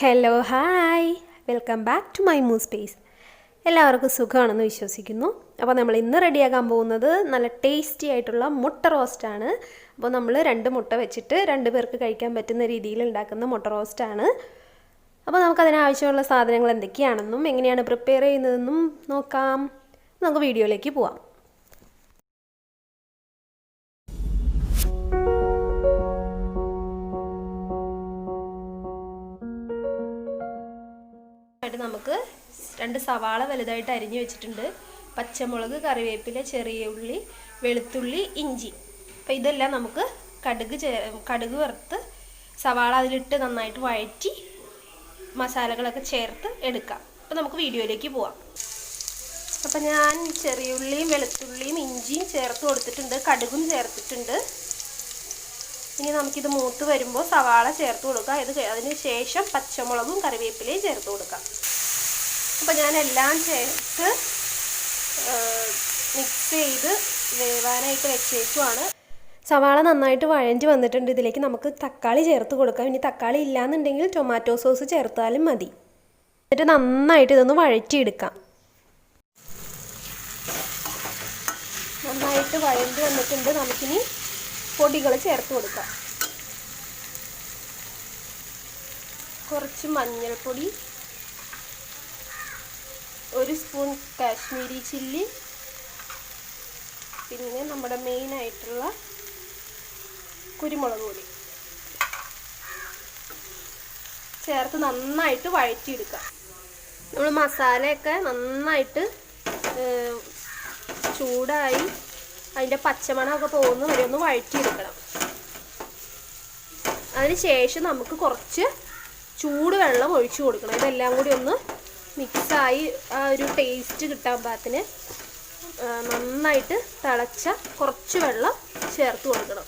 Hello hi welcome back to Mymuzzspace. എല്ലാവർക്കും സുഖമാണെന്ന് വിശ്വസിക്കുന്നു. അപ്പോൾ നമ്മൾ ഇന്ന് റെഡിയാക്കാൻ പോകുന്നത് നല്ല ടേസ്റ്റി ആയിട്ടുള്ള മുട്ട റോസ്റ്റാണ്. അപ്പോൾ നമ്മൾ 2 മുട്ട വെച്ചിട്ട് 2 പേർക്ക് കഴിക്കാൻ പറ്റുന്ന രീതിയിൽ ഉണ്ടാക്കുന്ന മുട്ട റോസ്റ്റാണ്. അപ്പോൾ നമുക്കതിനാവശ്യമുള്ള സാധനങ്ങൾ എന്തൊക്കെയാണെന്നും എങ്ങനെയാണ് പ്രിപ്പയർ ചെയ്യുന്നതെന്നും നോക്കാം. നമുക്ക് വീഡിയോയിലേക്ക് പോവാം. നമുക്ക് 2 സവാള വലുതായിട്ട് അരിഞ്ഞു വെച്ചിട്ടുണ്ട്. പച്ചമുളക്, കറിവേപ്പില, ചെറിയ ഉള്ളി, വെളുത്തുള്ളി, ഇഞ്ചി. അപ്പോൾ ഇതെല്ലാം നമുക്ക് കടുക് വറുത്ത് സവാള അതിലിട്ട് നന്നായിട്ട് വഴറ്റി മസാലകളൊക്കെ ചേർത്ത് എടുക്കാം. അപ്പോൾ നമുക്ക് വീഡിയോയിലേക്ക് പോവാം. അപ്പോൾ ഞാൻ ചെറിയ ഉള്ളിയും വെളുത്തുള്ളിയും ഇഞ്ചിയും ചേർത്ത് കൊടുത്തിട്ടുണ്ട്, കടുകും ചേർത്തിട്ടുണ്ട്. ഇനി നമുക്കിത് മൂത്ത് വരുമ്പോൾ സവാള ചേർത്ത് കൊടുക്കാം. അതിന് ശേഷം പച്ചമുളകും കറിവേപ്പിലയും ചേർത്ത് കൊടുക്കാം. അപ്പോൾ ഞാൻ എല്ലാം ചേർത്ത് മിക്സ് ചെയ്ത് വേവാനായിട്ട് വെച്ചേക്കുവാണ്. സവാള നന്നായിട്ട് വഴഞ്ഞ് വന്നിട്ടുണ്ട്. ഇതിലേക്ക് നമുക്ക് തക്കാളി ചേർത്ത് കൊടുക്കാം. ഇനി തക്കാളി ഇല്ലാന്നുണ്ടെങ്കിൽ ടൊമാറ്റോ സോസ് ചേർത്താലും മതി. എന്നിട്ട് നന്നായിട്ട് ഇതൊന്ന് വഴറ്റിയെടുക്കാം. നന്നായിട്ട് വഴഞ്ഞ് വന്നിട്ടുണ്ട്. നമുക്കിനി പൊടികൾ ചേർത്ത് കൊടുക്കാം. കുറച്ച് മഞ്ഞൾപ്പൊടി, 1 സ്പൂൺ കാശ്മീരി ചില്ലി, പിന്നെ നമ്മുടെ മെയിനായിട്ടുള്ള കുരുമുളക് പൊടി ചേർത്ത് നന്നായിട്ട് വഴറ്റിയെടുക്കാം. നമ്മൾ മസാലയൊക്കെ നന്നായിട്ട് ചൂടായി അതിൻ്റെ പച്ചമണമൊക്കെ പോകുന്ന വരെ ഒന്ന് വഴറ്റിയെടുക്കണം. അതിന് ശേഷം നമുക്ക് കുറച്ച് ചൂടുവെള്ളം ഒഴിച്ചു കൊടുക്കണം. ഇതെല്ലാം കൂടി ഒന്ന് മിക്സായി ആ ഒരു ടേസ്റ്റ് കിട്ടാൻ പാകത്തിന് നന്നായിട്ട് തിളച്ച കുറച്ച് വെള്ളം ചേർത്ത് കൊടുക്കണം.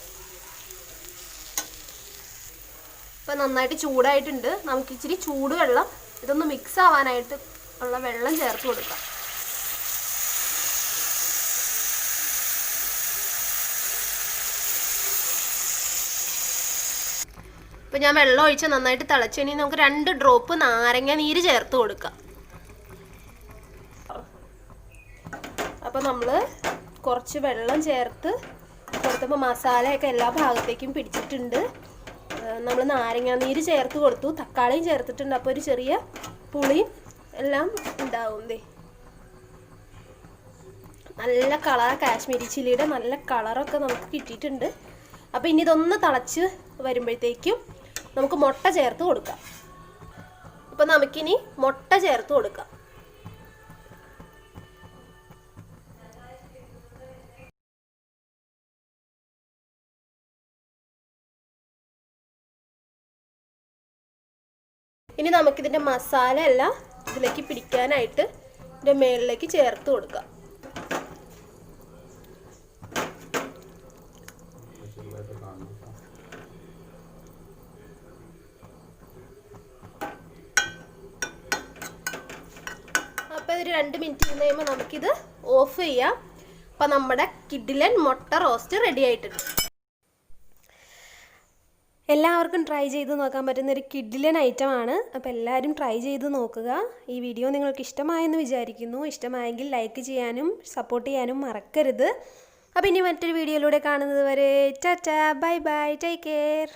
ഇപ്പം നന്നായിട്ട് ചൂടായിട്ടുണ്ട്. നമുക്ക് ഇച്ചിരി ചൂടുവെള്ളം ഇതൊന്ന് മിക്സ് ആവാനായിട്ട് ഉള്ള വെള്ളം ചേർത്ത് കൊടുക്കാം. അപ്പോൾ ഞാൻ വെള്ളം ഒഴിച്ച് നന്നായിട്ട് തിളച്ച് കഴിഞ്ഞാൽ നമുക്ക് 2 ഡ്രോപ്പ് നാരങ്ങ നീര് ചേർത്ത് കൊടുക്കാം. അപ്പോൾ നമ്മൾ കുറച്ച് വെള്ളം ചേർത്ത് കൊടുത്തപ്പോൾ മസാലയൊക്കെ എല്ലാ ഭാഗത്തേക്കും പിടിച്ചിട്ടുണ്ട്. നമ്മൾ നാരങ്ങ നീര് ചേർത്ത് കൊടുത്തു, തക്കാളിയും ചേർത്തിട്ടുണ്ട്. അപ്പോൾ ഒരു ചെറിയ പുളിയും എല്ലാം ഉണ്ടാവും. നല്ല കളർ, കാശ്മീരി ചില്ലിയുടെ നല്ല കളറൊക്കെ നമുക്ക് കിട്ടിയിട്ടുണ്ട്. അപ്പോൾ ഇനി ഇതൊന്ന് തിളച്ച് വരുമ്പോഴത്തേക്കും നമുക്ക് മുട്ട ചേർത്ത് കൊടുക്കാം. അപ്പോൾ നമുക്കിനി മുട്ട ചേർത്ത് കൊടുക്കാം. ഇനി നമുക്കിതിൻ്റെ മസാല എല്ലാം ഇതിലേക്ക് പിടിക്കാനായിട്ട് ഇതിൻ്റെ മേളിലേക്ക് ചേർത്ത് കൊടുക്കാം. അപ്പോൾ ഒരു 2 മിനിറ്റ് ഇരുന്ന് കഴിയുമ്പോൾ നമുക്കിത് ഓഫ് ചെയ്യാം. അപ്പോൾ നമ്മുടെ കിഡിലൻ മുട്ട റോസ്റ്റ് റെഡി ആയിട്ടുണ്ട്. എല്ലാവർക്കും ട്രൈ ചെയ്ത് നോക്കാൻ പറ്റുന്ന ഒരു കിഡിലൻ ഐറ്റമാണ്. അപ്പോൾ എല്ലാവരും ട്രൈ ചെയ്ത് നോക്കുക. ഈ വീഡിയോ നിങ്ങൾക്ക് ഇഷ്ടമായെന്ന് വിചാരിക്കുന്നു. ഇഷ്ടമായെങ്കിൽ ലൈക്ക് ചെയ്യാനും സപ്പോർട്ട് ചെയ്യാനും മറക്കരുത്. അപ്പോൾ ഇനി മറ്റൊരു വീഡിയോയിലൂടെ കാണുന്നത് വരെ Tata, bye bye, take care.